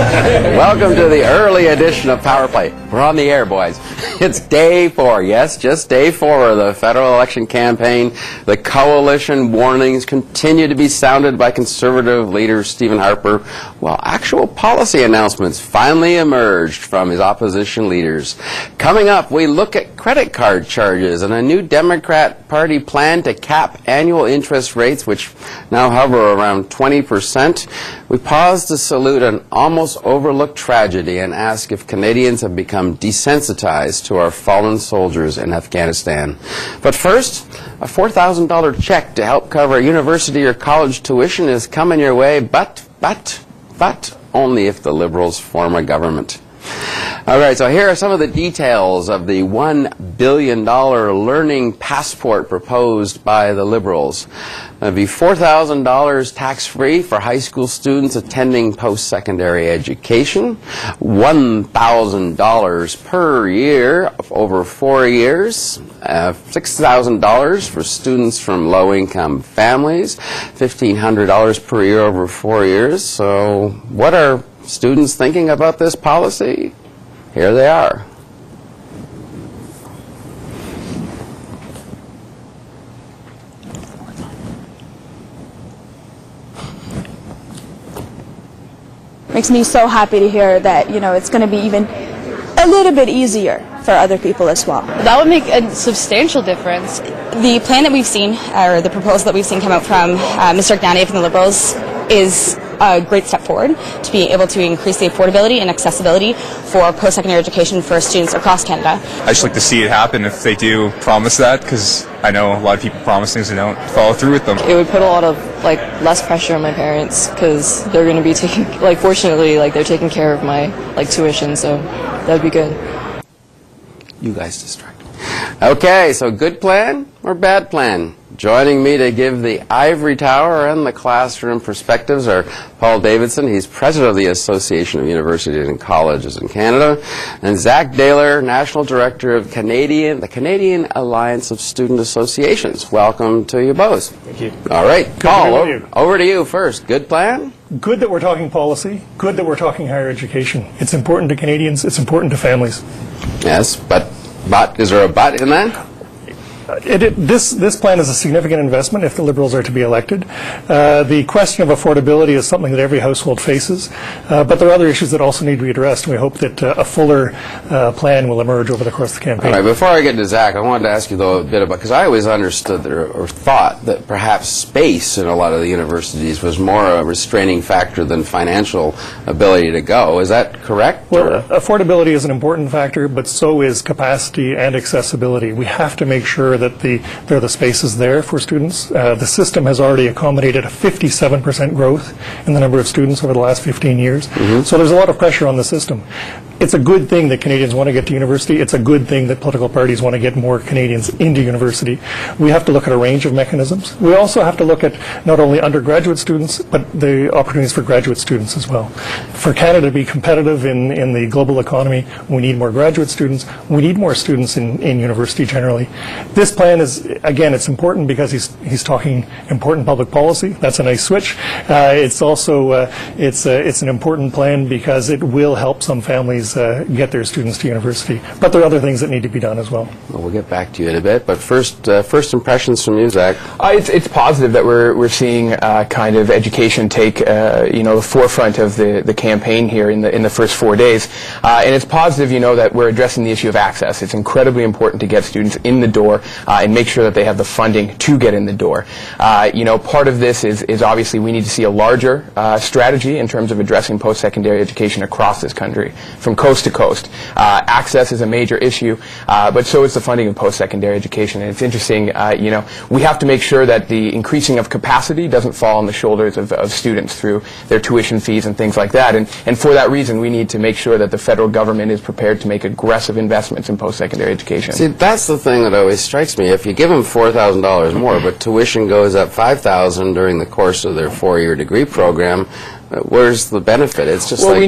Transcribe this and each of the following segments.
Welcome to the early edition of Power Play. We're on the air, boys. It's day 4, yes, just day 4 of the federal election campaign. The coalition warnings continue to be sounded by conservative leader Stephen Harper, while actual policy announcements finally emerged from his opposition leaders. Coming up, we look at credit card charges and a new Democrat Party plan to cap annual interest rates, which now hover around 20%. We pause to salute an almost overlooked tragedy and ask if Canadians have become desensitized to our fallen soldiers in Afghanistan. But first, a $4,000 check to help cover university or college tuition is coming your way, but only if the Liberals form a government. All right, so here are some of the details of the $1 billion learning passport proposed by the Liberals. It'll be $4,000 tax-free for high school students attending post-secondary education, $1,000 per year over 4 years, $6,000 for students from low-income families, $1,500 per year over 4 years. So what are students thinking about this policy? Here they are. Makes me so happy to hear that, it's going to be even a little bit easier for other people as well. That would make a substantial difference. The plan that we've seen, or the proposal that we've seen come out from Mr. Ignatieff from the Liberals, is a great step forward to be able to increase the affordability and accessibility for post-secondary education for students across Canada. I just like to see it happen if they do promise that, because I know a lot of people promise things and don't follow through with them. It would put a lot of less pressure on my parents, because they're going to be taking, fortunately, they're taking care of my tuition, so that'd be good. You guys distract me. Okay, so good plan or bad plan? Joining me to give the ivory tower and the classroom perspectives are Paul Davidson. He's president of the Association of Universities and Colleges in Canada, and Zach Daler, national director of the Canadian Alliance of Student Associations. Welcome to you both. Thank you. All right, Paul, over to you first. Good plan? Good that we're talking policy. Good that we're talking higher education. It's important to Canadians. It's important to families. Yes, but is there a but in that? This plan is a significant investment if the Liberals are to be elected. The question of affordability is something that every household faces, but there are other issues that also need to be addressed, and we hope that a fuller plan will emerge over the course of the campaign. All right, before I get to Zach, I wanted to ask you, though, a bit about, because I always understood or thought that perhaps space in a lot of the universities was more a restraining factor than financial ability to go. Is that correct? Well, affordability is an important factor, but so is capacity and accessibility. We have to make sure that there are the spaces there for students. The system has already accommodated a 57% growth in the number of students over the last 15 years. So there's a lot of pressure on the system. It's a good thing that Canadians want to get to university. It's a good thing that political parties want to get more Canadians into university. We have to look at a range of mechanisms. We also have to look at not only undergraduate students, but the opportunities for graduate students as well. For Canada to be competitive in the global economy, we need more graduate students. We need more students in university generally. This plan is, again, it's important because he's talking important public policy. That's a nice switch. It's also it's an important plan because it will help some families get their students to university. But there are other things that need to be done as well. Well, we'll get back to you in a bit. But first impressions from you, Zach. It's positive that we're seeing kind of education take the forefront of the campaign here in the first 4 days, and it's positive that we're addressing the issue of access. It's incredibly important to get students in the door and make sure that they have the funding to get in the door. Part of this is obviously we need to see a larger strategy in terms of addressing post-secondary education across this country, from coast to coast. Access is a major issue, but so is the funding of post-secondary education. And it's interesting, we have to make sure that the increasing of capacity doesn't fall on the shoulders of students through their tuition fees and things like that. And for that reason, we need to make sure that the federal government is prepared to make aggressive investments in post-secondary education. See, that's the thing that always strikes me. If you give them $4,000 more, but tuition goes up $5,000 during the course of their 4-year degree program, where's the benefit? It's just well,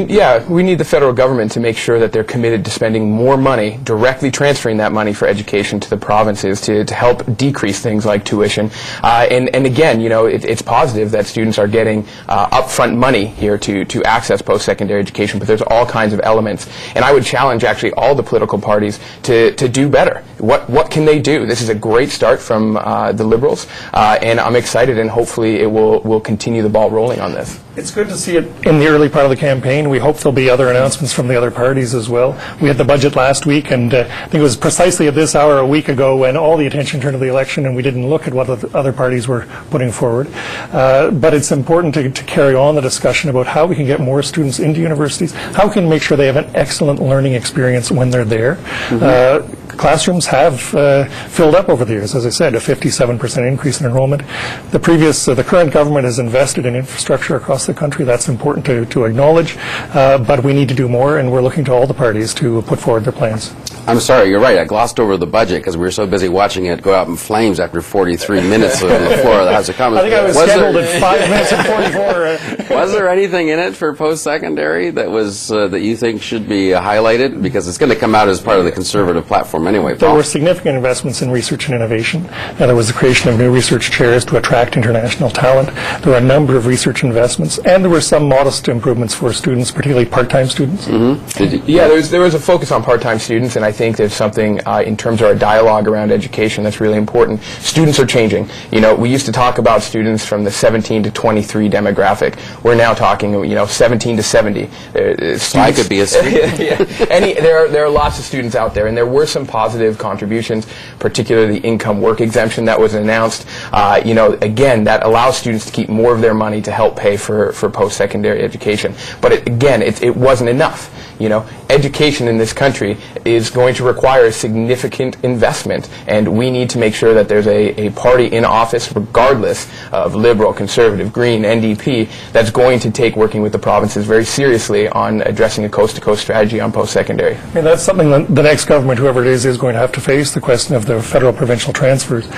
we need the federal government to make sure that they're committed to spending more money, directly transferring that money for education to the provinces to help decrease things like tuition. And again, you know, it's positive that students are getting upfront money here to access post-secondary education, but there's all kinds of elements. And I would challenge actually all the political parties to do better. What can they do? This is a great start from the Liberals, and I'm excited, and hopefully it will continue the ball rolling on this. It's good to see it in the early part of the campaign. We hope there'll be other announcements from the other parties as well. We had the budget last week, and I think it was precisely at this hour a week ago when all the attention turned to the election and we didn't look at what the other parties were putting forward. But it's important to carry on the discussion about how we can get more students into universities, how we can make sure they have an excellent learning experience when they're there. Classrooms have filled up over the years. As I said, a 57% increase in enrollment. The current government has invested in infrastructure across the country. That's important to acknowledge, but we need to do more, and we're looking to all the parties to put forward their plans. I'm sorry, you're right. I glossed over the budget because we were so busy watching it go out in flames after 43 minutes on the floor of the House of Commons. I think I was scheduled at 5 minutes and 44. Was there anything in it for post-secondary that was that you think should be highlighted? Because it's going to come out as part of the Conservative platform anyway, Paul. There were significant investments in research and innovation. There was the creation of new research chairs to attract international talent. There were a number of research investments, and there were some modest improvements for students, particularly part-time students. Yeah, there was a focus on part-time students, and I think there's something in terms of our dialogue around education that's really important. Students are changing. You know, we used to talk about students from the 17 to 23 demographic. We're now talking, you know, 17 to 70. I could be a student. There are lots of students out there, and there were some positive contributions, particularly the income work exemption that was announced. You know, again, that allows students to keep more of their money to help pay for post-secondary education. But it wasn't enough. You know, education in this country is going to require a significant investment, and we need to make sure that there's a party in office, regardless of Liberal, Conservative, Green, NDP, that's going to take working with the provinces very seriously on addressing a coast-to-coast strategy on post-secondary. I mean, that's something that the next government, whoever it is going to have to face, the question of the federal-provincial transfers.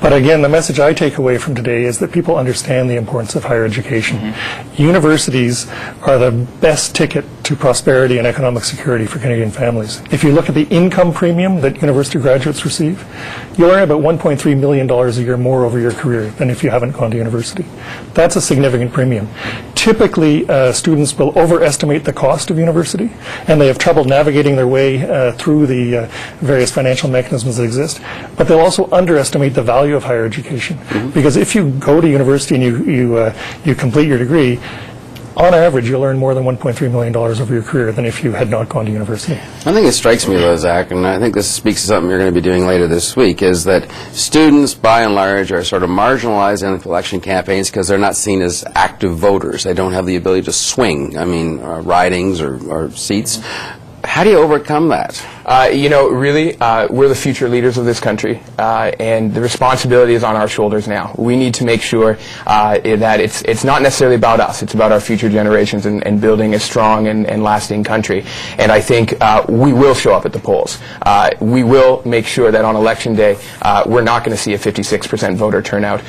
But again, the message I take away from today is that people understand the importance of higher education. Universities are the best ticket to prosperity and economic security for Canadian families. If you look at the income premium that university graduates receive, you'll earn about $1.3 million a year more over your career than if you haven't gone to university. That's a significant premium. Typically, students will overestimate the cost of university, and they have trouble navigating their way through the various financial mechanisms that exist, but they'll also underestimate the value of higher education. Because if you go to university and you complete your degree, on average, you'll earn more than $1.3 million over your career than if you had not gone to university. I think it strikes me, though, Zach, and I think this speaks to something you're going to be doing later this week, is that students, by and large, are sort of marginalized in election campaigns because they're not seen as active voters. They don't have the ability to swing, ridings or seats. How do you overcome that? You know, really, we're the future leaders of this country, and the responsibility is on our shoulders now. We need to make sure that it's not necessarily about us. It's about our future generations and building a strong and lasting country. And I think we will show up at the polls. We will make sure that on Election Day, we're not going to see a 56% voter turnout.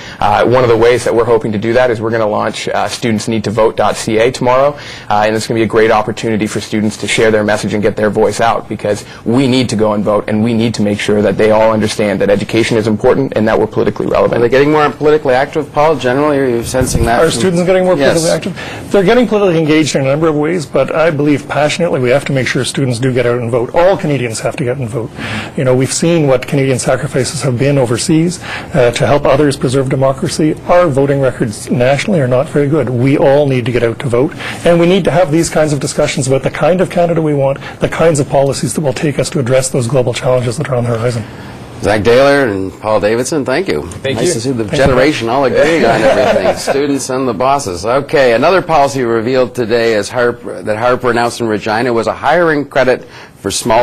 One of the ways that we're hoping to do that is we're going to launch studentsneedtovote.ca tomorrow, and it's going to be a great opportunity for students to share their message and get their voice out, because we need to go and vote, and we need to make sure that they all understand that education is important and that we're politically relevant. Are they getting more politically active, Paul, generally? Are you sensing that? Are students getting more politically active? They're getting politically engaged in a number of ways, but I believe passionately we have to make sure students do get out and vote. All Canadians have to get and vote. You know, we've seen what Canadian sacrifices have been overseas to help others preserve democracy. Our voting records nationally are not very good. We all need to get out to vote, and we need to have these kinds of discussions about the kind of Canada we want, the kinds of policies that will take us to address those global challenges that are on the horizon. Zach Daler and Paul Davidson, thank you. Nice to see the generation all agreeing on everything, students and the bosses. Okay, another policy revealed today that Harper announced in Regina was a hiring credit for small